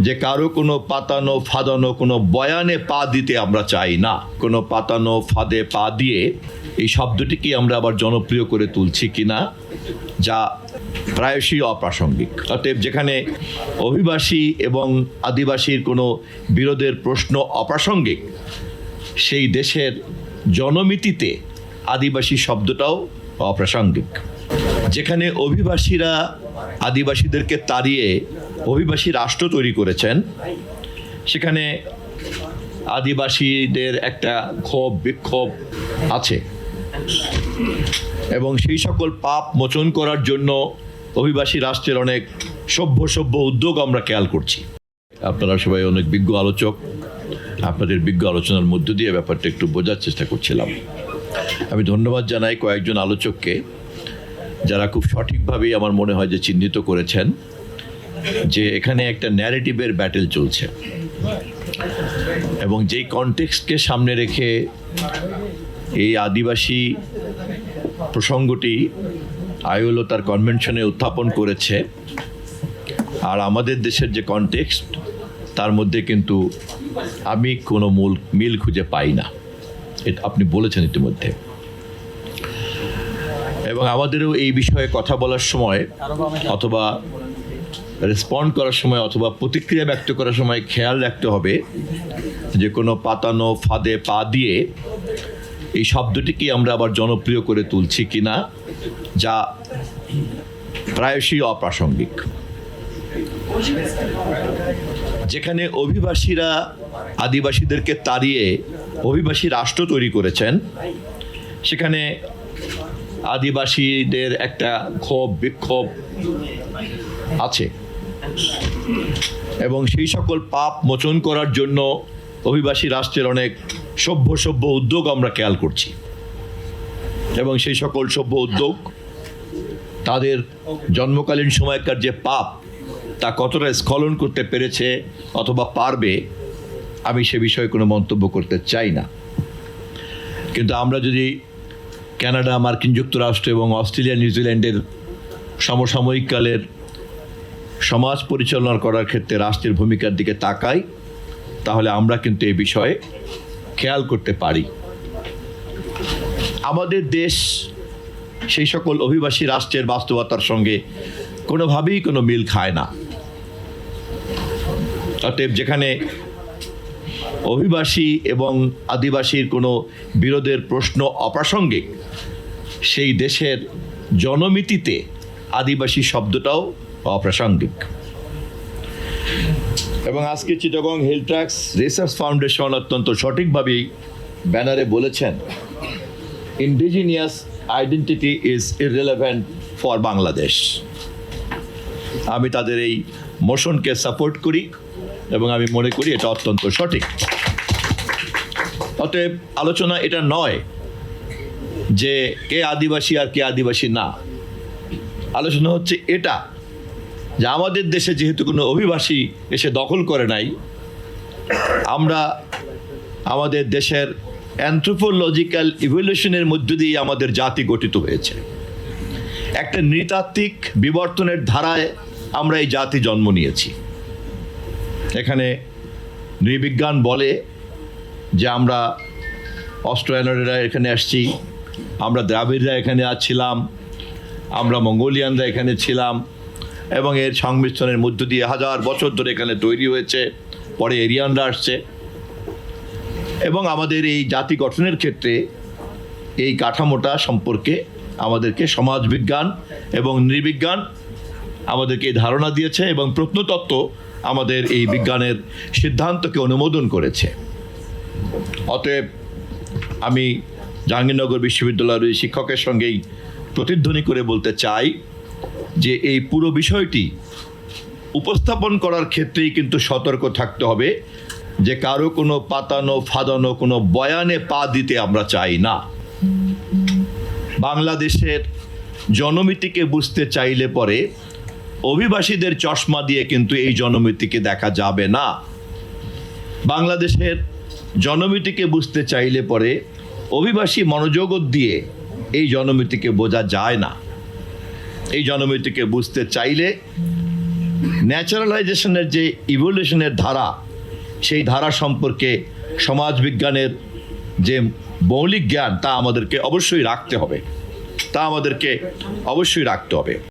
যে কারো কোনো পাতানো ফাঁদানো কোনো বয়ানে পা দিতে আমরা চাই না। কোনো পাতানো ফাঁদে পা দিয়ে এই শব্দটিকে আমরা আবার জনপ্রিয় করে তুলছি কিনা, যা প্রায়শই অপ্রাসঙ্গিক। অতএব যেখানে অভিবাসী এবং আদিবাসীর কোনো বিরোধের প্রশ্ন অপ্রাসঙ্গিক, সেই দেশের জনমিতিতে আদিবাসী শব্দটাও অপ্রাসঙ্গিক। যেখানে অভিবাসীরা আদিবাসীদেরকে তাড়িয়ে অভিবাসী রাষ্ট্র তৈরি করেছেন, সেখানে আদিবাসীদের একটা ক্ষোভ বিক্ষোভ আছে এবং সেই সকল পাপ মোচন করার জন্য অভিবাসী রাষ্ট্রের অনেক সভ্য উদ্যোগ আমরা খেয়াল করছি। আপনারা সবাই অনেক বিজ্ঞ আলোচক, আপনাদের বিজ্ঞ আলোচনার মধ্য দিয়ে ব্যাপারটা একটু বোঝার চেষ্টা করছিলাম। আমি ধন্যবাদ জানাই কয়েকজন আলোচককে, যারা খুব সঠিকভাবেই আমার মনে হয় যে চিহ্নিত করেছেন যে এখানে একটা ন্যারেটিভের ব্যাটেল চলছে এবং যেই কনটেক্সটকে সামনে রেখে এই আদিবাসী প্রসঙ্গটি আইএলও তার কনভেনশনে উত্থাপন করেছে, আর আমাদের দেশের যে কনটেক্সট তার মধ্যে কিন্তু আমি কোনো মিল খুঁজে পাই না। এটা আপনি বলেছেন ইতিমধ্যে, এবং আমাদেরও এই বিষয়ে কথা বলার সময় অথবা রেসপন্ড করার সময় অথবা প্রতিক্রিয়া ব্যক্ত করার সময় খেয়াল রাখতে হবে যে কোনো পাতানো ফাঁদে পা দিয়ে এই শব্দটিকে আমরা আবার জনপ্রিয় করে তুলছি কিনা, যা প্রায়শই অপ্রাসঙ্গিক। যেখানে অভিবাসীরা আদিবাসীদেরকে তাড়িয়ে অভিবাসী রাষ্ট্র তৈরি করেছেন, সেখানে আদিবাসীদের একটা ক্ষোভ বিক্ষোভ আছে এবং সেই সকল পাপ মোচন করার জন্য অভিবাসী রাষ্ট্রের অনেক সভ্য উদ্যোগ আমরা খেয়াল করছি এবং সেই সকল সভ্য উদ্যোগ তাদের জন্মকালীন সময়কার যে পাপ তা কতটা স্খলন করতে পেরেছে অথবা পারবে, আমি সে বিষয়ে কোনো মন্তব্য করতে চাই না। কিন্তু আমরা যদি কানাডা, মার্কিন যুক্তরাষ্ট্র এবং অস্ট্রেলিয়া, নিউজিল্যান্ডের সমসাময়িক কালের সমাজ পরিচালনা করার ক্ষেত্রে রাষ্ট্রের ভূমিকার দিকে তাকাই, তাহলে আমরা কিন্তু এই বিষয়ে খেয়াল করতে পারি আমাদের দেশ সেই সকল অভিবাসী রাষ্ট্রের বাস্তবতার সঙ্গে কোনোভাবেই কোনো মিল খায় না। অতএব যেখানে অভিবাসী এবং আদিবাসীর কোনো বিরোধের প্রশ্ন অপ্রাসঙ্গিক, সেই দেশের জনমিতিতে আদিবাসী শব্দটাও অপ্রাসঙ্গিক। এবং আজকে Chittagong hill tracts research foundation অত্যন্ত সঠিকভাবেই ব্যানারে বলেছেন, indigenous identity is irrelevant for Bangladesh. আমি তাদের এই মোশনকে সাপোর্ট করি এবং আমি মনে করি এটা অত্যন্ত সঠিক। অতএব আলোচনা এটা নয় যে কে আদিবাসী আর কে আদিবাসী না, আলোচনা হচ্ছে এটা যে আমাদের দেশে যেহেতু কোনো অভিবাসী এসে দখল করে নাই, আমরা আমাদের দেশের অ্যানথ্রোপোলজিক্যাল ইভলিউশনের মধ্য দিয়ে আমাদের জাতি গঠিত হয়েছে। একটা নৃতাত্ত্বিক বিবর্তনের ধারায় আমরা এই জাতি জন্ম নিয়েছি। এখানে নৃবিজ্ঞান বলে যে আমরা অস্ট্রোয়ানরা এখানে আসছি, আমরা দ্রাবিড়রা এখানে ছিলাম, আমরা মঙ্গোলিয়ানরা এখানে ছিলাম এবং এর সংমিশ্রণের মধ্য দিয়ে হাজার বছর ধরে এখানে তৈরি হয়েছে, পরে এরিয়ানরা আসছে। এবং আমাদের এই জাতি গঠনের ক্ষেত্রে এই কাঠামোটা সম্পর্কে আমাদেরকে সমাজবিজ্ঞান এবং নৃবিজ্ঞান আমাদেরকে এই ধারণা দিয়েছে এবং প্রত্নতত্ত্ব আমাদের এই বিজ্ঞানের সিদ্ধান্তকে অনুমোদন করেছে। অতএব আমি জাহাঙ্গীরনগর বিশ্ববিদ্যালয়ের শিক্ষকের সঙ্গেই প্রতিধ্বনি করে বলতে চাই যে এই পুরো বিষয়টি উপস্থাপন করার ক্ষেত্রেই কিন্তু সতর্ক থাকতে হবে যে কারো কোনো পাতানো ফাঁদানো কোনো বয়ানে পা দিতে আমরা চাই না। বাংলাদেশের জনমিতিকে বুঝতে চাইলে পরে অভিবাসীদের চশমা দিয়ে কিন্তু এই জনমিতিকে দেখা যাবে না। বাংলাদেশের জনমিতিকে বুঝতে চাইলে পরে অভিবাসী মনোযোগ দিয়ে এই জনমিতিকে বোঝা যায় না। এই জনমিতিকে বুঝতে চাইলে ন্যাচারালাইজেশনের যে ইভলিউশনের ধারা, সেই ধারা সম্পর্কে সমাজবিজ্ঞানের যে মৌলিক জ্ঞান তা আমাদেরকে অবশ্যই রাখতে হবে।